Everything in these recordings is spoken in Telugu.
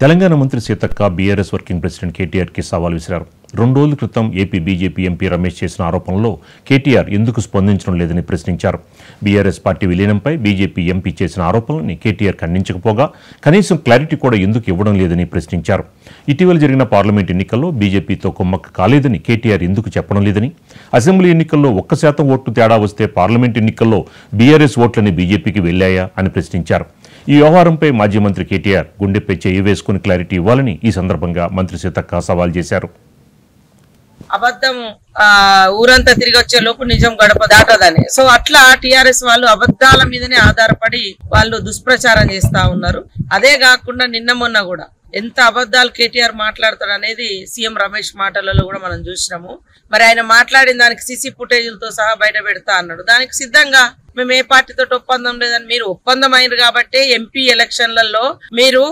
తెలంగాణ మంత్రి సీతక్క బీఆర్ఎస్ వర్కింగ్ ప్రెసిడెంట్ కేటీఆర్కి సవాల్ విసిరారు. 2 రోజుల క్రితం ఏపీ బీజేపీ ఎంపీ రమేష్ చేసిన ఆరోపణలో కేటీఆర్ ఎందుకు స్పందించడం లేదని ప్రశ్నించారు. బీఆర్ఎస్ పార్టీ విలీనంపై బీజేపీ ఎంపీ చేసిన ఆరోపణల్ని కేటీఆర్ ఖండించకపోగా కనీసం క్లారిటీ కూడా ఎందుకు ఇవ్వడం లేదని ప్రశ్నించారు. ఇటీవల జరిగిన పార్లమెంట్ ఎన్నికల్లో బీజేపీతో కుమ్మక్క కాలేదని కేటీఆర్ ఎందుకు చెప్పడం లేదని, అసెంబ్లీ ఎన్నికల్లో 1% ఓట్లు తేడా వస్తే పార్లమెంట్ ఎన్నికల్లో బీఆర్ఎస్ ఓట్లని బీజేపీకి వెళ్లాయా అని ప్రశ్నించారు. ఈ వ్యవహారంపై మాజీ మంత్రి కేటీఆర్ గుండెపై చేయి వేసుకుని క్లారిటీ ఇవ్వాలని ఈ సందర్భంగా మంత్రి సీతక్క సవాల్ చేశారు. అబద్ధం ఊరంతా తిరిగి వచ్చే లోపు నిజం గడప దాటదని. సో అట్లా టిఆర్ఎస్ వాళ్ళు అబద్ధాల మీదనే ఆధారపడి వాళ్ళు దుష్ప్రచారం చేస్తా ఉన్నారు. అదే కాకుండా నిన్న మొన్న కూడా ఎంత అబద్ధాలు కేటీఆర్ మాట్లాడతాడు అనేది సీఎం రమేష్ మాటలలో కూడా మనం చూసినాము. మరి ఆయన మాట్లాడిన దానికి సీసీ ఫుటేజీలతో సహా బయట పెడతా అన్నాడు. దానికి సిద్ధంగా మేము ఏ పార్టీతో ఒప్పందం లేదని, మీరు ఒప్పందం అయినరు కాబట్టి ఎంపీ ఎలక్షన్లలో మీరు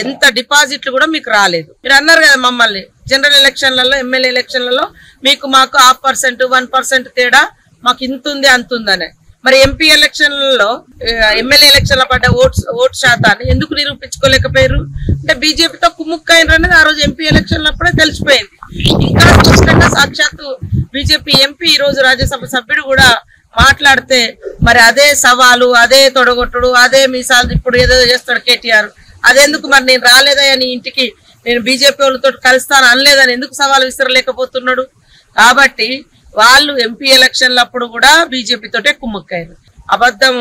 ఎంత డిపాజిట్లు కూడా మీకు రాలేదు. మీరు అన్నారు కదా మమ్మల్ని జనరల్ ఎలక్షన్లలో ఎమ్మెల్యే ఎలక్షన్లలో మీకు మాకు 0.5% 1% తేడా మాకు ఇంతుంది అంతుందనే. మరి ఎంపీ ఎలక్షన్లలో ఎమ్మెల్యే ఎలక్షన్ల పడ్డ ఓటు శాతాన్ని ఎందుకు నిరూపించుకోలేకపోయారు? అంటే బీజేపీతో కుమ్ముక్కైనరు అనేది ఆ రోజు ఎంపీ ఎలక్షన్లప్పుడే తెలిసిపోయింది. ఇంకా స్పష్టంగా సాక్షాత్తు బీజేపీ ఎంపీ ఈ రోజు రాజ్యసభ సభ్యుడు కూడా మాట్లాడితే మరి అదే సవాలు, అదే తొడగొట్టుడు, అదే మీసాలు ఇప్పుడు ఏదో చేస్తాడు కేటీఆర్. అదెందుకు మరి నేను రాలేదయ్యా నీ ఇంటికి, నేను బీజేపీ వాళ్ళతో కలుస్తాను అనలేదని ఎందుకు సవాలు విసరలేకపోతున్నాడు? కాబట్టి వాళ్ళు ఎంపీ ఎలక్షన్లప్పుడు కూడా బీజేపీ తోటే కుమ్మక్కారు. అబద్ధం